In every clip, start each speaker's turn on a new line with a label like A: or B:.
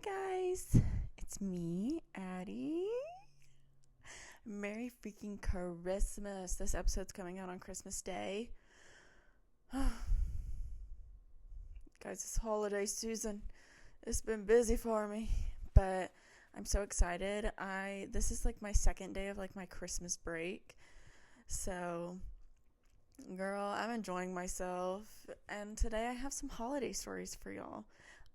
A: guys, it's me, Addie. Merry freaking Christmas. This episode's coming out on Christmas Day. Guys, this holiday season, it's been busy for me, but I'm so excited. This is like my second day of like my Christmas break. So, girl, I'm enjoying myself, and today I have some holiday stories for y'all.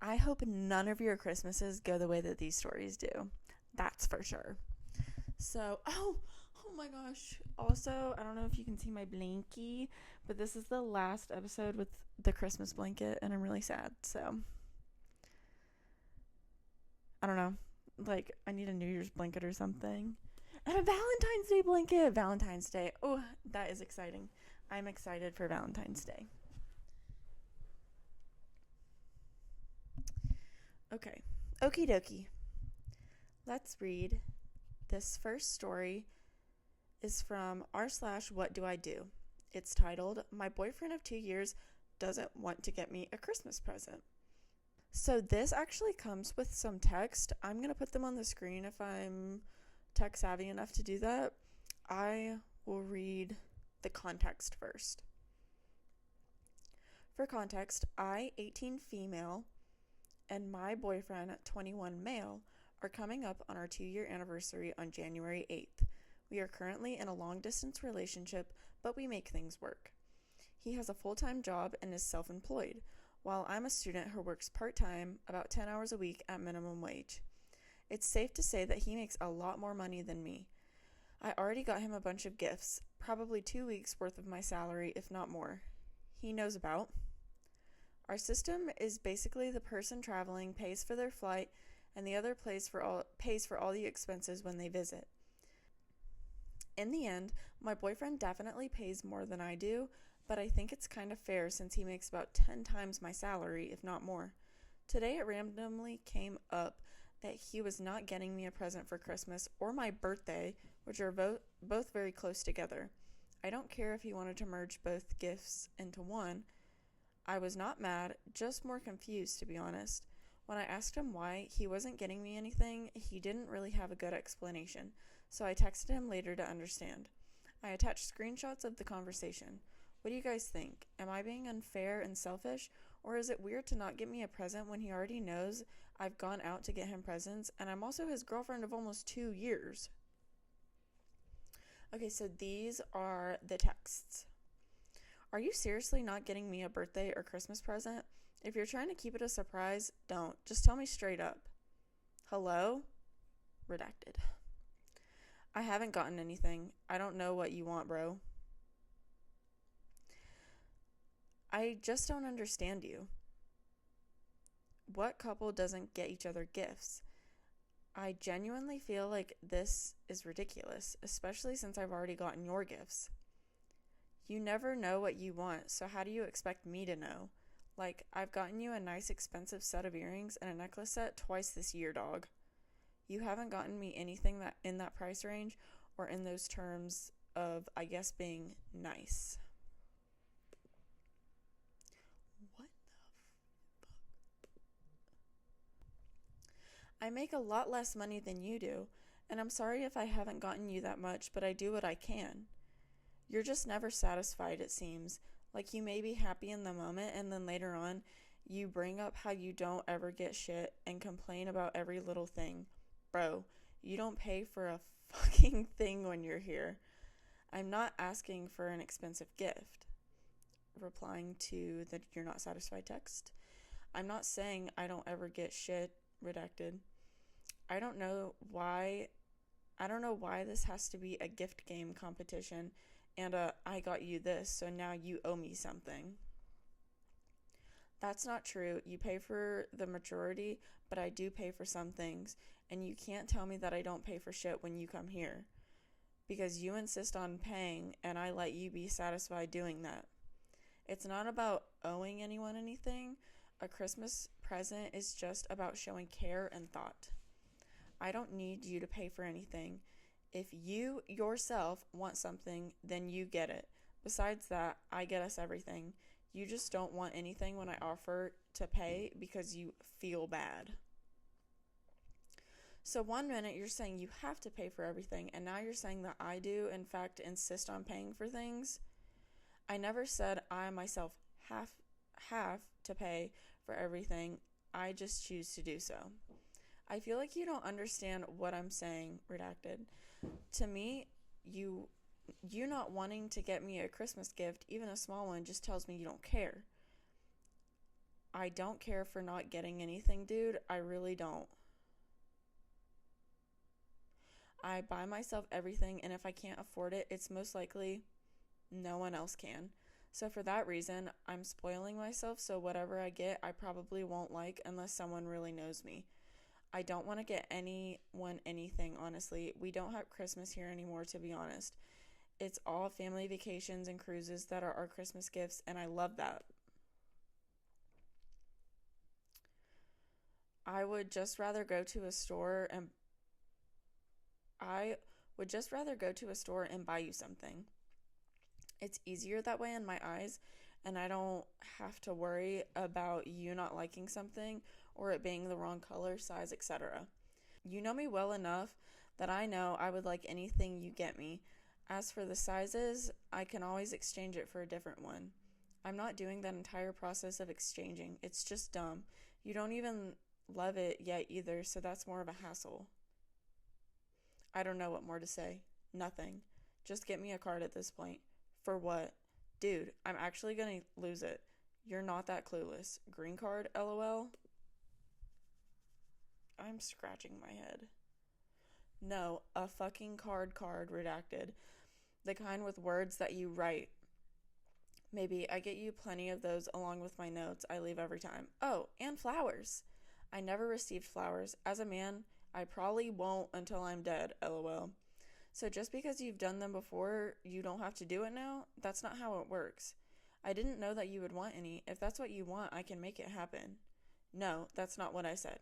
A: I hope none of your Christmases go the way that these stories do. That's for sure. So, oh my gosh. Also, I don't know if you can see my blankie, but this is the last episode with the Christmas blanket, and I'm really sad. So, I don't know. Like, I need a New Year's blanket or something. And a Valentine's Day blanket. Valentine's Day. Oh, that is exciting. I'm excited for Valentine's Day. Okay. Okie dokie. Let's read. This first story is from r/what do I do. It's titled, My Boyfriend of 2 years Doesn't Want to Get Me a Christmas Present. So this actually comes with some text. I'm going to put them on the screen if I'm tech savvy enough to do that. I will read the context first. For context, I, 18 female, and my boyfriend, 21 male, are coming up on our 2-year anniversary on January 8th. We are currently in a long-distance relationship, but we make things work. He has a full-time job and is self-employed, while I'm a student who works part-time, about 10 hours a week at minimum wage. It's safe to say that he makes a lot more money than me. I already got him a bunch of gifts, probably 2 weeks worth of my salary, if not more. He knows about. Our system is basically the person traveling pays for their flight and the other pays for all the expenses when they visit. In the end, my boyfriend definitely pays more than I do, but I think it's kind of fair since he makes about 10 times my salary, if not more. Today it randomly came up that he was not getting me a present for Christmas or my birthday, which are both very close together. I don't care if he wanted to merge both gifts into one. I was not mad, just more confused, to be honest. When I asked him why he wasn't getting me anything, he didn't really have a good explanation, so I texted him later to understand. I attached screenshots of the conversation. What do you guys think? Am I being unfair and selfish, or is it weird to not get me a present when he already knows I've gone out to get him presents, and I'm also his girlfriend of almost 2 years? Okay, so these are the texts. Are you seriously not getting me a birthday or Christmas present? If you're trying to keep it a surprise, don't. Just tell me straight up. Hello? Redacted. I haven't gotten anything. I don't know what you want, bro. I just don't understand you. What couple doesn't get each other gifts? I genuinely feel like this is ridiculous, especially since I've already gotten your gifts. You never know what you want, so how do you expect me to know? Like, I've gotten you a nice expensive set of earrings and a necklace set twice this year, dog. You haven't gotten me anything that in that price range or in those terms of, I guess, being nice. What the fuck? I make a lot less money than you do, and I'm sorry if I haven't gotten you that much, but I do what I can. You're just never satisfied, it seems. Like you may be happy in the moment, and then later on, you bring up how you don't ever get shit and complain about every little thing. Bro, you don't pay for a fucking thing when you're here. I'm not asking for an expensive gift. Replying to the you're not satisfied text. I'm not saying I don't ever get shit. Redacted. I don't know why this has to be a gift game competition and I got you this, so now you owe me something. That's not true. You pay for the majority, but I do pay for some things, and you can't tell me that I don't pay for shit when you come here. Because you insist on paying, and I let you be satisfied doing that. It's not about owing anyone anything. A Christmas present is just about showing care and thought. I don't need you to pay for anything. If you yourself want something, then you get it. Besides that, I get us everything. You just don't want anything when I offer to pay because you feel bad. So 1 minute you're saying you have to pay for everything, and now you're saying that I do, in fact, insist on paying for things. I never said I myself have to pay for everything. I just choose to do so. I feel like you don't understand what I'm saying, redacted. To me, you not wanting to get me a Christmas gift, even a small one, just tells me you don't care. I don't care for not getting anything, dude. I really don't. I buy myself everything, and if I can't afford it, it's most likely no one else can. So for that reason, I'm spoiling myself, so whatever I get, I probably won't like unless someone really knows me. I don't want to get anyone anything, honestly. We don't have Christmas here anymore, to be honest. It's all family vacations and cruises that are our Christmas gifts, and I love that. I would just rather go to a store and buy you something. It's easier that way in my eyes, and I don't have to worry about you not liking something or it being the wrong color, size, etc. You know me well enough that I know I would like anything you get me. As for the sizes, I can always exchange it for a different one. I'm not doing that entire process of exchanging. It's just dumb. You don't even love it yet either, so that's more of a hassle. I don't know what more to say. Nothing. Just get me a card at this point. For what? Dude, I'm actually gonna lose it. You're not that clueless. Green card, LOL? I'm scratching my head. No, a fucking card, redacted. The kind with words that you write. Maybe I get you plenty of those along with my notes I leave every time. Oh, and flowers. I never received flowers. As a man, I probably won't until I'm dead, LOL. So just because you've done them before, you don't have to do it now? That's not how it works. I didn't know that you would want any. If that's what you want, I can make it happen. No, that's not what I said.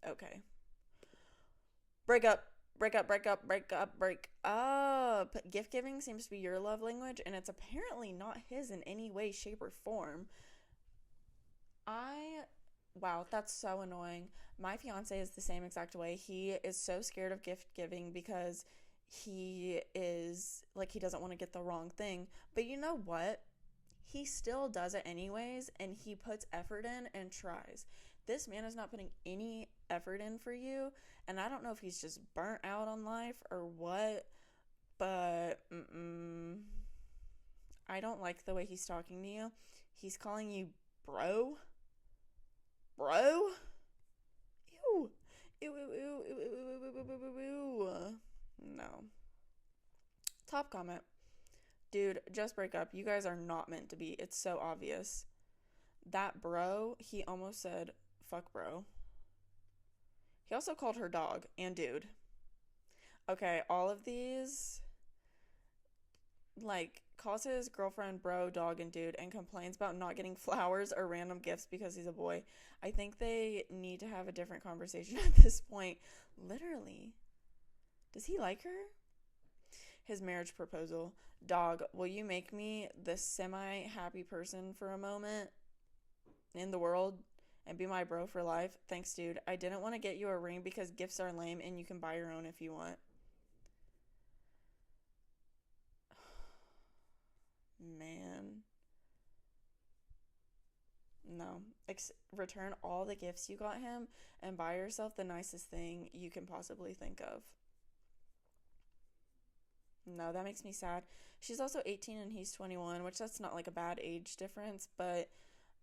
A: Okay. Break up. Gift giving seems to be your love language, and it's apparently not his in any way, shape, or form. Wow, that's so annoying. My fiance is the same exact way. He is so scared of gift giving because he doesn't want to get the wrong thing. But you know what? He still does it anyways, and he puts effort in and tries. This man is not putting any effort in for you, and I don't know if he's just burnt out on life or what, but I don't like the way he's talking to you. He's calling you bro. Bro? Ew. No. Top comment. Dude, just break up. You guys are not meant to be. It's so obvious. That bro, he almost said, fuck bro. He also called her dog and dude. Okay, all of these, calls his girlfriend bro, dog, and dude, and complains about not getting flowers or random gifts because he's a boy. I think they need to have a different conversation at this point. Literally. Does he like her? His marriage proposal. Dog, will you make me the semi-happy person for a moment in the world and be my bro for life? Thanks, dude. I didn't want to get you a ring because gifts are lame and you can buy your own if you want. Man. No. Return all the gifts you got him and buy yourself the nicest thing you can possibly think of. No, that makes me sad. She's also 18 and he's 21, which that's not a bad age difference, but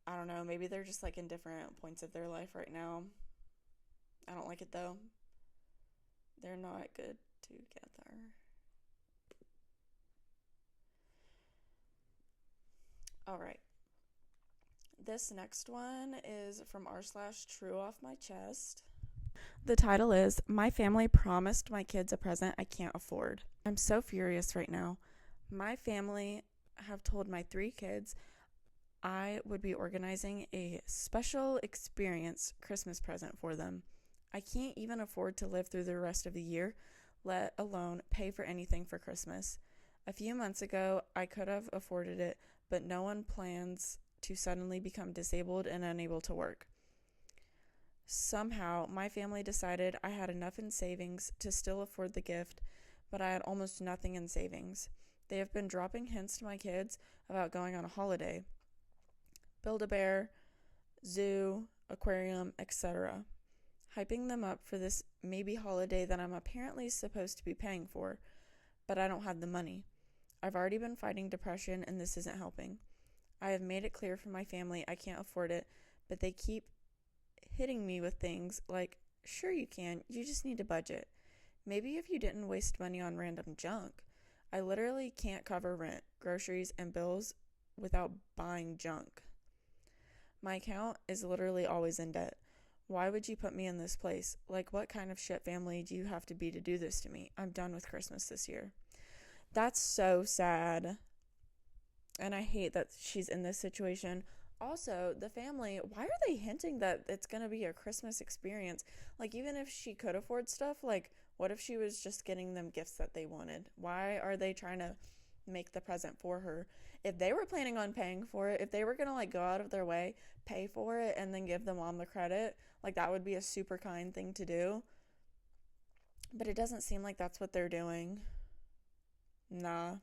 A: I don't know, maybe they're just in different points of their life right now. I don't like it though. They're not good together. Alright. This next one is from r/true off my chest. The title is, My Family Promised My Kids a Present I Can't Afford. I'm so furious right now. My family have told my 3 kids I would be organizing a special experience Christmas present for them. I can't even afford to live through the rest of the year, let alone pay for anything for Christmas. A few months ago, I could have afforded it, but no one plans to suddenly become disabled and unable to work. Somehow, my family decided I had enough in savings to still afford the gift, but I had almost nothing in savings. They have been dropping hints to my kids about going on a holiday. Build-A-Bear, zoo, aquarium, etc. Hyping them up for this maybe holiday that I'm apparently supposed to be paying for, but I don't have the money. I've already been fighting depression and this isn't helping. I have made it clear for my family I can't afford it, but they keep hitting me with things like, sure you can, you just need to budget. Maybe if you didn't waste money on random junk. I literally can't cover rent, groceries, and bills without buying junk. My account is literally always in debt. Why would you put me in this place? Like, what kind of shit family do you have to be to do this to me? I'm done with Christmas this year. That's so sad. And I hate that she's in this situation. Also, the family, why are they hinting that it's going to be a Christmas experience? Like, even if she could afford stuff, like, what if she was just getting them gifts that they wanted? Why are they trying to make the present for her? If they were planning on paying for it, if they were going to, like, go out of their way, pay for it, and then give the mom the credit, like, that would be a super kind thing to do. But it doesn't seem like that's what they're doing. Nah.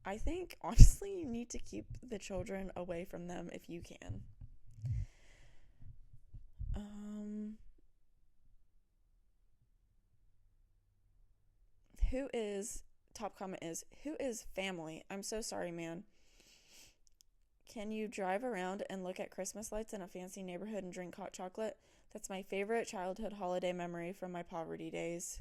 A: I think, honestly, you need to keep the children away from them if you can. Top comment is, who is family? I'm so sorry, man. Can you drive around and look at Christmas lights in a fancy neighborhood and drink hot chocolate? That's my favorite childhood holiday memory from my poverty days.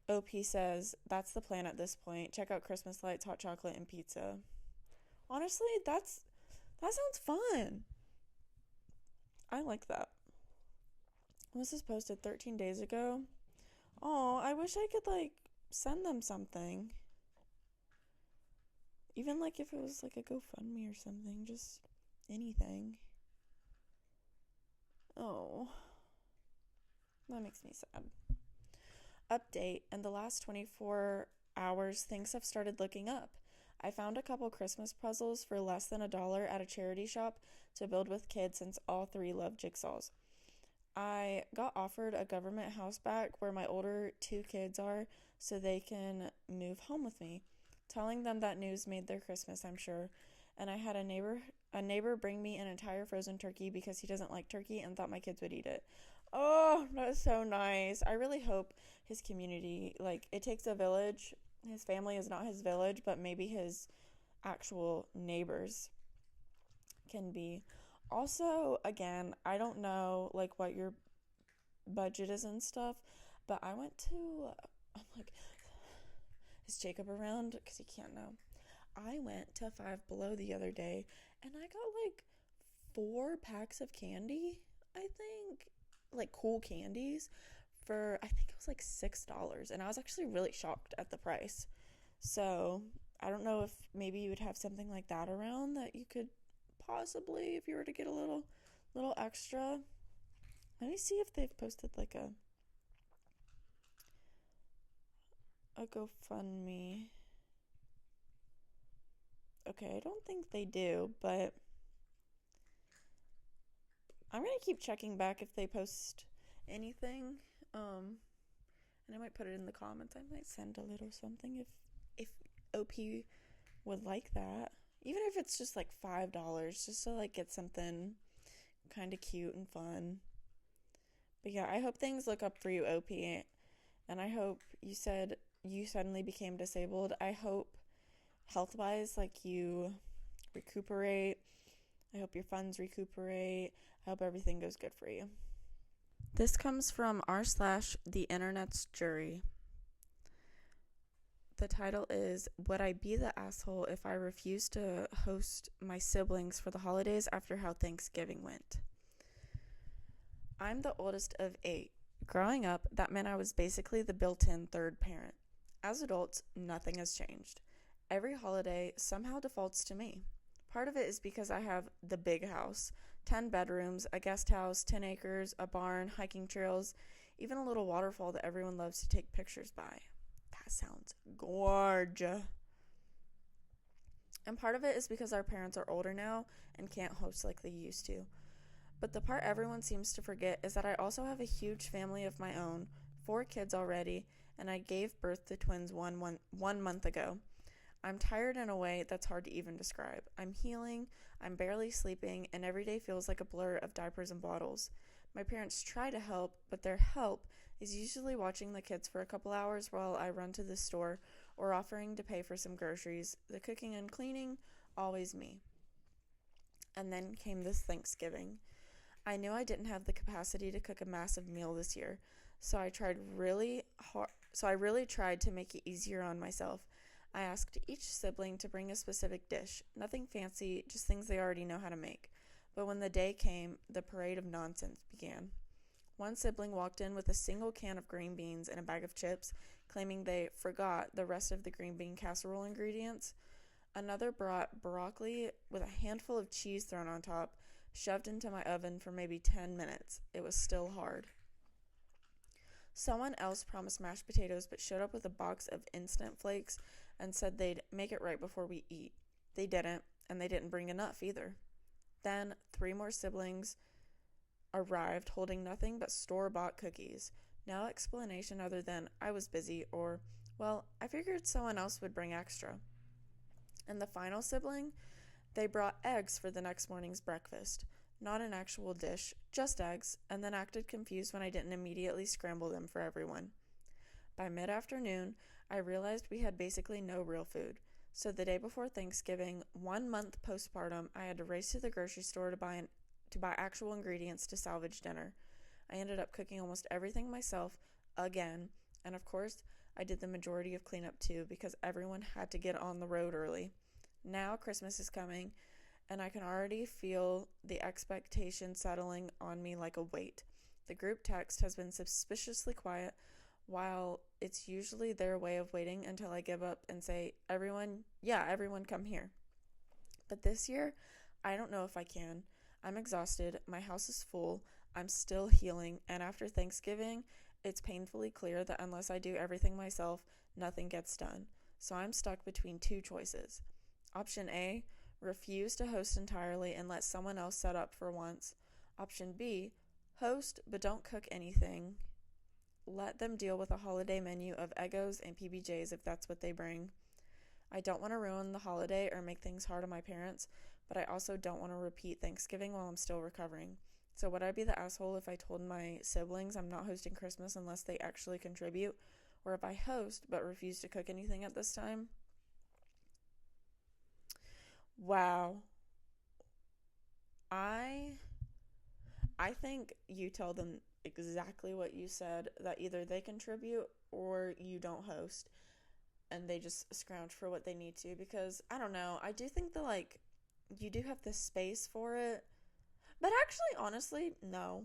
A: OP says, that's the plan at this point. Check out Christmas lights, hot chocolate, and pizza. Honestly, that sounds fun. I like that. Was this posted 13 days ago? Oh, I wish I could, like, send them something. Even, like, if it was, like, a GoFundMe or something. Just anything. Oh. That makes me sad. Update, in the last 24 hours, things have started looking up. I found a couple Christmas puzzles for less than $1 at a charity shop to build with kids since all three love jigsaws. I got offered a government house back where my older two kids are so they can move home with me. Telling them that news made their Christmas, I'm sure. And I had a neighbor bring me an entire frozen turkey because he doesn't like turkey and thought my kids would eat it. Oh, that's so nice. I really hope his community, like, it takes a village. His family is not his village, but maybe his actual neighbors can be. Also, again, I don't know, like, what your budget is and stuff, but I'm like, is Jacob around? Because he can't know. I went to Five Below the other day, and I got, like, 4 packs of candy, I think, like, cool candies, for, I think it was, like, $6, and I was actually really shocked at the price. So, I don't know if maybe you would have something like that around that you could possibly, if you were to get a little extra. Let me see if they've posted, like, a GoFundMe. Okay, I don't think they do, but I'm gonna keep checking back if they post anything. And I might put it in the comments. I might send a little something if OP would like that. Even if it's just like $5, just to like get something kind of cute and fun. But yeah, I hope things look up for you, OP. And I hope, you said you suddenly became disabled. I hope health-wise, like, you recuperate. I hope your funds recuperate. I hope everything goes good for you. This comes from r/the internet's jury. The title is, Would I Be the Asshole If I Refused to Host My Siblings for the Holidays After How Thanksgiving Went? I'm the oldest of 8. Growing up, that meant I was basically the built-in third parent. As adults, nothing has changed. Every holiday somehow defaults to me. Part of it is because I have the big house, 10 bedrooms, a guest house, 10 acres, a barn, hiking trails, even a little waterfall that everyone loves to take pictures by. That sounds gorgeous. And part of it is because our parents are older now and can't host like they used to. But the part everyone seems to forget is that I also have a huge family of my own, 4 kids already, and I gave birth to twins one month ago. I'm tired in a way that's hard to even describe. I'm healing, I'm barely sleeping, and every day feels like a blur of diapers and bottles. My parents try to help, but their help is usually watching the kids for a couple hours while I run to the store or offering to pay for some groceries. The cooking and cleaning, always me. And then came this Thanksgiving. I knew I didn't have the capacity to cook a massive meal this year, so I tried really hard. So I really tried to make it easier on myself. I asked each sibling to bring a specific dish, nothing fancy, just things they already know how to make. But when the day came, the parade of nonsense began. One sibling walked in with a single can of green beans and a bag of chips, claiming they forgot the rest of the green bean casserole ingredients. Another brought broccoli with a handful of cheese thrown on top, shoved into my oven for maybe 10 minutes. It was still hard. Someone else promised mashed potatoes but showed up with a box of instant flakes and said they'd make it right before we eat. They didn't, and they didn't bring enough either. Then 3 more siblings arrived holding nothing but store-bought cookies. No explanation other than I was busy or, well, I figured someone else would bring extra. And the final sibling, they brought eggs for the next morning's breakfast. Not an actual dish, just eggs, and then acted confused when I didn't immediately scramble them for everyone. By mid-afternoon, I realized we had basically no real food. So the day before Thanksgiving, 1 month postpartum, I had to race to the grocery store to buy actual ingredients to salvage dinner. I ended up cooking almost everything myself, again, and of course, I did the majority of cleanup too because everyone had to get on the road early. Now Christmas is coming, and I can already feel the expectation settling on me like a weight. The group text has been suspiciously quiet, while it's usually their way of waiting until I give up and say, everyone come here. But this year, I don't know if I can. I'm exhausted, my house is full, I'm still healing, and after Thanksgiving, it's painfully clear that unless I do everything myself, nothing gets done. So I'm stuck between 2 choices. Option A, refuse to host entirely and let someone else set up for once. Option B, host but don't cook anything. Let them deal with a holiday menu of Eggos and PBJs if that's what they bring. I don't want to ruin the holiday or make things hard on my parents, but I also don't want to repeat Thanksgiving while I'm still recovering. So would I be the asshole if I told my siblings I'm not hosting Christmas unless they actually contribute? Or if I host but refuse to cook anything at this time? Wow. I think you tell them exactly what you said, that either they contribute or you don't host and they just scrounge for what they need to, because I don't know, I do think that you do have the space for it, but actually honestly no,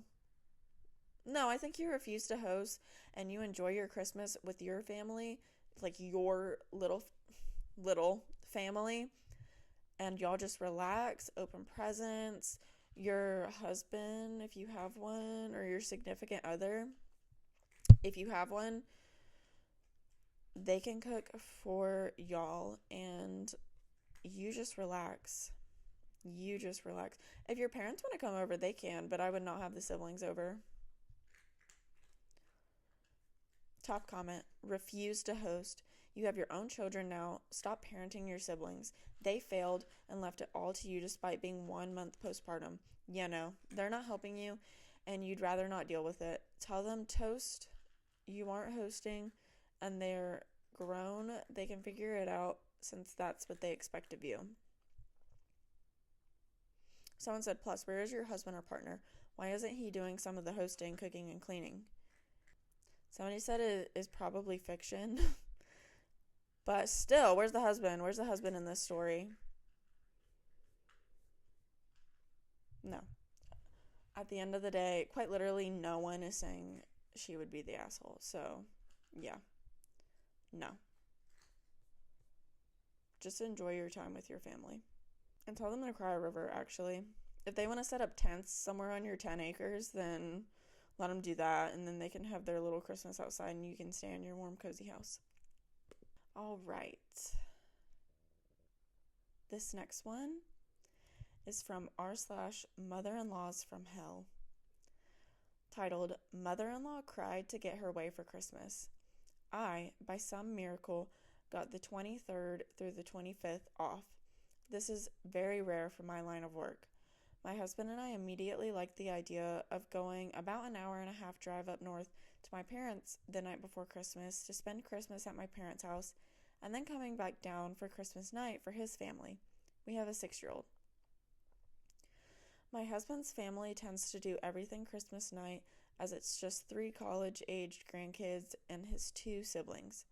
A: I think you refuse to host and you enjoy your Christmas with your family, like your little family, and y'all just relax, open presents. Your husband, if you have one, or your significant other, if you have one, they can cook for y'all and you just relax. If your parents want to come over, they can, but I would not have the siblings over. Top comment, refuse to host. You have your own children now. Stop parenting your siblings. They failed and left it all to you despite being 1 month postpartum. Yeah, no, they're not helping you and you'd rather not deal with it. Tell them toast, you aren't hosting, and they're grown. They can figure it out since that's what they expect of you. Someone said, plus, where is your husband or partner? Why isn't he doing some of the hosting, cooking, and cleaning? Somebody said it is probably fiction. But still, where's the husband? Where's the husband in this story? No. At the end of the day, quite literally, no one is saying she would be the asshole. So, yeah. No. Just enjoy your time with your family. And tell them to cry a river, actually. If they want to set up tents somewhere on your 10 acres, then let them do that. And then they can have their little Christmas outside and you can stay in your warm, cozy house. All right. This next one is from r/mother-in-laws from hell, titled Mother-in-law Cried to Get Her Way for Christmas. I, by some miracle, got the 23rd through the 25th off. This is very rare for my line of work. My husband and I immediately liked the idea of going about an hour and a half drive up north to my parents the night before Christmas to spend Christmas at my parents' house and then coming back down for Christmas night for his family. We have a 6-year-old. My husband's family tends to do everything Christmas night as it's just 3 college-aged grandkids and his 2 siblings.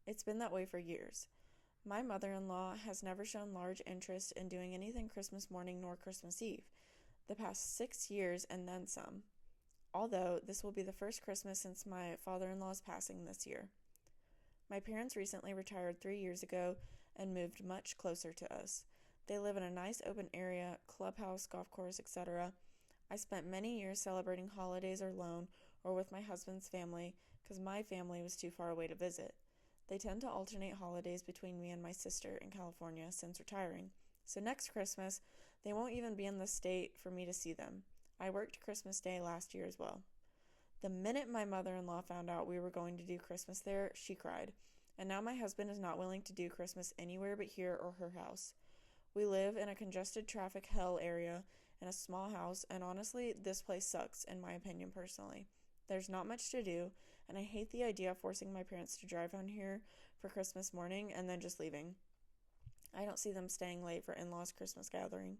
A: It's been that way for years. My mother-in-law has never shown large interest in doing anything Christmas morning nor Christmas Eve, the past 6 years and then some, although this will be the first Christmas since my father-in-law's passing this year. My parents recently retired 3 years ago and moved much closer to us. They live in a nice open area, clubhouse, golf course, etc. I spent many years celebrating holidays alone or with my husband's family because my family was too far away to visit. They tend to alternate holidays between me and my sister in California since retiring. So next Christmas, they won't even be in the state for me to see them. I worked Christmas Day last year as well. The minute my mother-in-law found out we were going to do Christmas there, she cried. And now my husband is not willing to do Christmas anywhere but here or her house. We live in a congested traffic hell area in a small house, and honestly, this place sucks, in my opinion personally. There's not much to do, and I hate the idea of forcing my parents to drive down here for Christmas morning and then just leaving. I don't see them staying late for in-laws' Christmas gathering.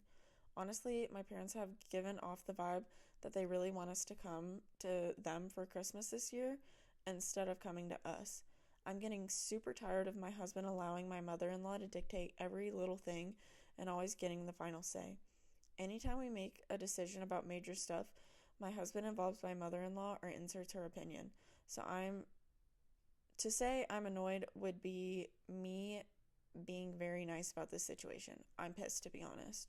A: Honestly, my parents have given off the vibe that they really want us to come to them for Christmas this year instead of coming to us. I'm getting super tired of my husband allowing my mother-in-law to dictate every little thing and always getting the final say. Anytime we make a decision about major stuff, my husband involves my mother-in-law or inserts her opinion. So to say I'm annoyed would be me being very nice about this situation. I'm pissed, to be honest.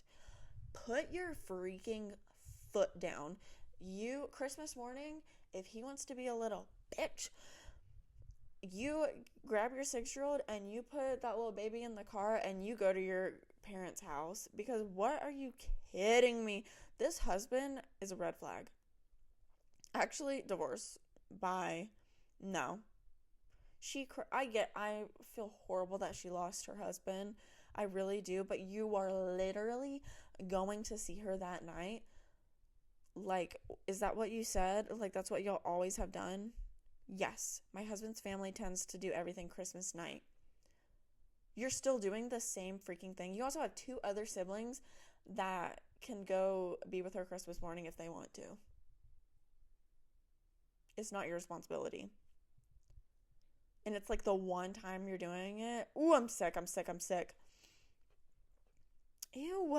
A: Put your freaking foot down. You, Christmas morning, if he wants to be a little bitch, you grab your 6-year-old and you put that little baby in the car and you go to your parents' house, because what are you kidding me? This husband is a red flag. Actually, divorce. Bye. No. I feel horrible that she lost her husband. I really do, but you are literally going to see her that night. Like, is that what you said? Like, that's what y'all always have done? Yes. My husband's family tends to do everything Christmas night. You're still doing the same freaking thing. You also have 2 other siblings that can go be with her Christmas morning if they want to. It's not your responsibility. And it's like the one time you're doing it. Ooh, I'm sick. Ew.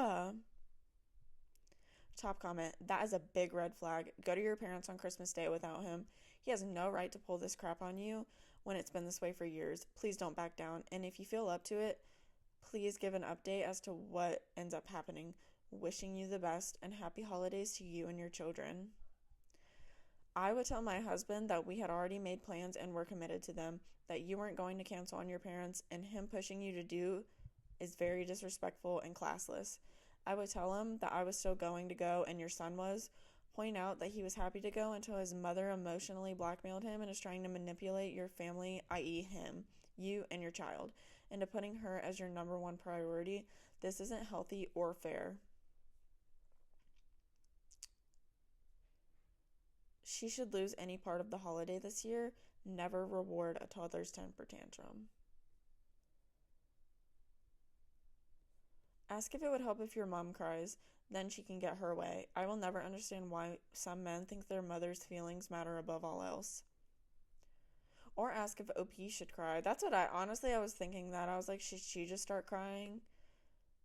A: Top comment. That is a big red flag. Go to your parents on Christmas Day without him. He has no right to pull this crap on you when it's been this way for years. Please don't back down. And if you feel up to it, please give an update as to what ends up happening. Wishing you the best and happy holidays to you and your children. I would tell my husband that we had already made plans and were committed to them, that you weren't going to cancel on your parents, and him pushing you to do is very disrespectful and classless. I would tell him that I was still going to go and your son was. Point out that he was happy to go until his mother emotionally blackmailed him and is trying to manipulate your family, i.e. him, you, and your child, into putting her as your number 1 priority. This isn't healthy or fair. She should lose any part of the holiday this year. Never reward a toddler's temper tantrum. Ask if it would help if your mom cries, then she can get her way. I will never understand why some men think their mother's feelings matter above all else. Or ask if OP should cry. That's what I was thinking that. I was like, should she just start crying?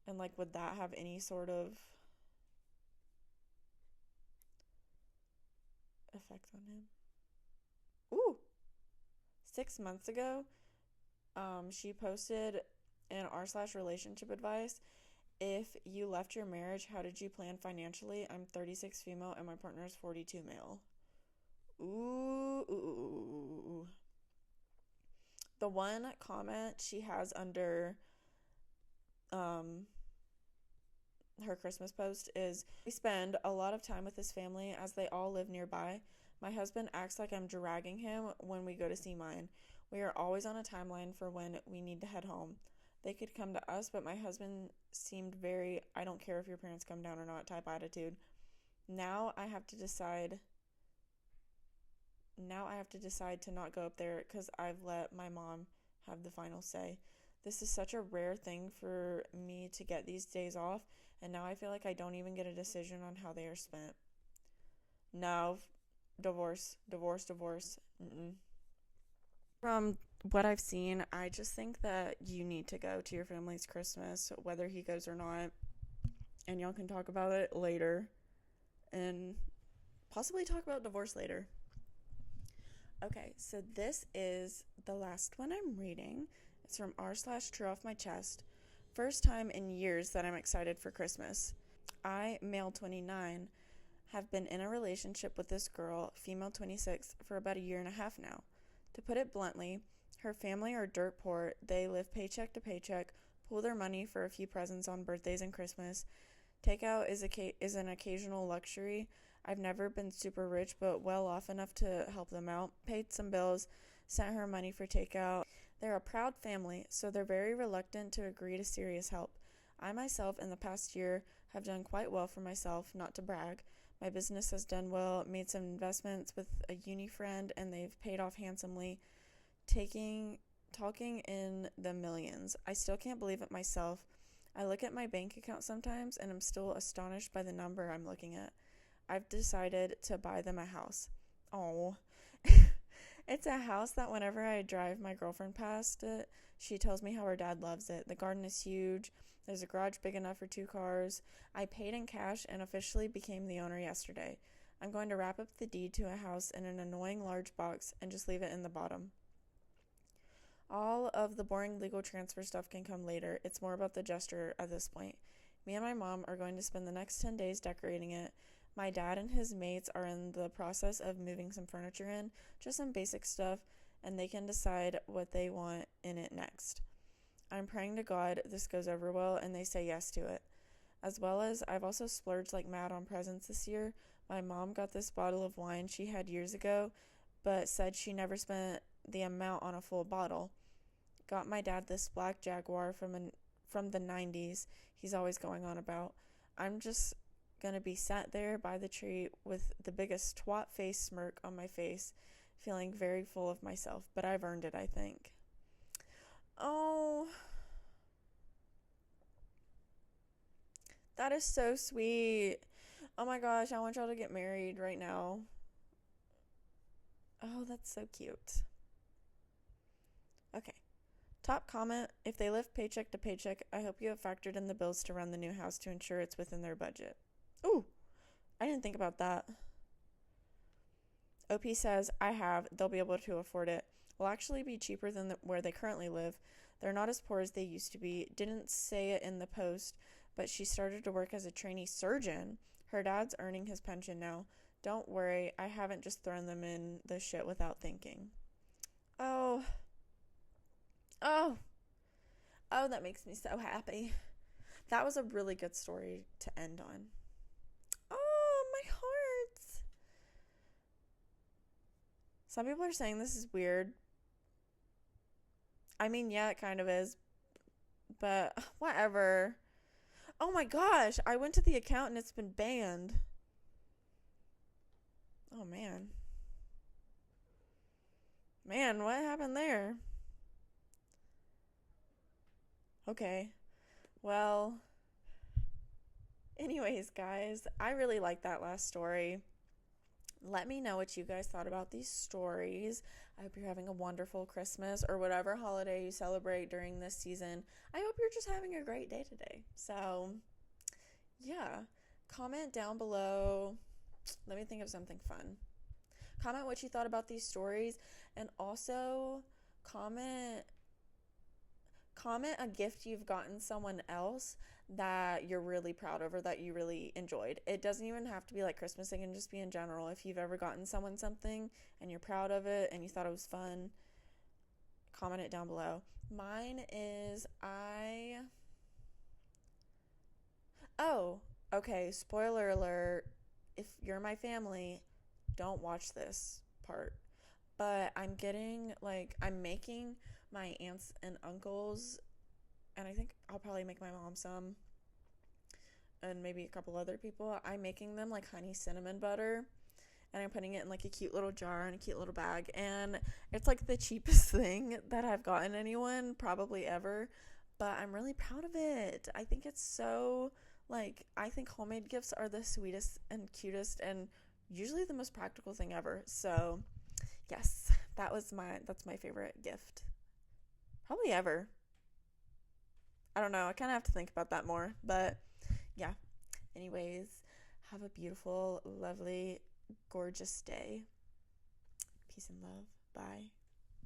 A: And like, would that have any sort of effect on him? Ooh! 6 months ago, she posted in r/relationship advice, if you left your marriage, how did you plan financially? I'm 36 female and my partner is 42 male. Ooh. The one comment she has under her Christmas post is, we spend a lot of time with his family as they all live nearby. My husband acts like I'm dragging him when we go to see mine. We are always on a timeline for when we need to head home. They could come to us, but my husband seemed very, I don't care if your parents come down or not type attitude. Now I have to decide to not go up there because I've let my mom have the final say. This is such a rare thing for me to get these days off, and now I feel like I don't even get a decision on how they are spent. No, divorce. Mm-mm. From what I've seen, I just think that you need to go to your family's Christmas, whether he goes or not, and y'all can talk about it later, and possibly talk about divorce later. Okay, so this is the last one I'm reading. It's from r/true off my chest. First time in years that I'm excited for Christmas. I, male 29, have been in a relationship with this girl, female 26, for about a year and a half now. To put it bluntly, her family are dirt poor. They live paycheck to paycheck, pool their money for a few presents on birthdays and Christmas. Takeout is an occasional luxury. I've never been super rich, but well off enough to help them out. Paid some bills, sent her money for takeout. They're a proud family, so they're very reluctant to agree to serious help. I myself, in the past year, have done quite well for myself, not to brag. My business has done well, made some investments with a uni friend, and they've paid off handsomely, talking in the millions. I still can't believe it myself. I look at my bank account sometimes, and I'm still astonished by the number I'm looking at. I've decided to buy them a house. Oh, it's a house that whenever I drive my girlfriend past it, she tells me how her dad loves it. The garden is huge. There's a garage big enough for 2 cars. I paid in cash and officially became the owner yesterday. I'm going to wrap up the deed to a house in an annoying large box and just leave it in the bottom. All of the boring legal transfer stuff can come later. It's more about the gesture at this point. Me and my mom are going to spend the next 10 days decorating it. My dad and his mates are in the process of moving some furniture in, just some basic stuff, and they can decide what they want in it next. I'm praying to God this goes over well and they say yes to it. As well as I've also splurged like mad on presents this year. My mom got this bottle of wine she had years ago, but said she never spent the amount on a full bottle. Got my dad this black Jaguar from the 90s he's always going on about. I'm just gonna be sat there by the tree with the biggest twat face smirk on my face, feeling very full of myself, but I've earned it, I think. Oh, that is so sweet. Oh my gosh, I want y'all to get married right now. Oh, that's so cute. Okay. Top comment, if they live paycheck to paycheck, I hope you have factored in the bills to run the new house to ensure it's within their budget. Ooh, I didn't think about that. OP says, I have. They'll be able to afford it. Will actually be cheaper than where they currently live. They're not as poor as they used to be. Didn't say it in the post, but she started to work as a trainee surgeon. Her dad's earning his pension now. Don't worry, I haven't just thrown them in the shit without thinking. Oh, that makes me so happy. That was a really good story to end on. Oh, my heart. Some people are saying this is weird. I mean, yeah, it kind of is. But whatever. Oh my gosh, I went to the account and it's been banned. Oh man. Man, what happened there? Okay. Well, anyways, guys, I really like that last story. Let me know what you guys thought about these stories. I hope you're having a wonderful Christmas or whatever holiday you celebrate during this season. I hope you're just having a great day today. So, yeah. Comment down below. Let me think of something fun. Comment what you thought about these stories, and also comment a gift you've gotten someone else that you're really proud of or that you really enjoyed. It doesn't even have to be like Christmas. It can just be in general. If you've ever gotten someone something and you're proud of it and you thought it was fun, comment it down below. Mine is Oh, okay. Spoiler alert. If you're my family, don't watch this part. But I'm making my aunts and uncles, and I think I'll probably make my mom some, and maybe a couple other people. I'm making them like honey cinnamon butter, and I'm putting it in like a cute little jar and a cute little bag. And it's like the cheapest thing that I've gotten anyone probably ever, but I'm really proud of it. I think it's so I think homemade gifts are the sweetest and cutest and usually the most practical thing ever. So, yes, that's my favorite gift. Probably ever. I don't know. I kind of have to think about that more, but yeah. Anyways, have a beautiful, lovely, gorgeous day. Peace and love. Bye.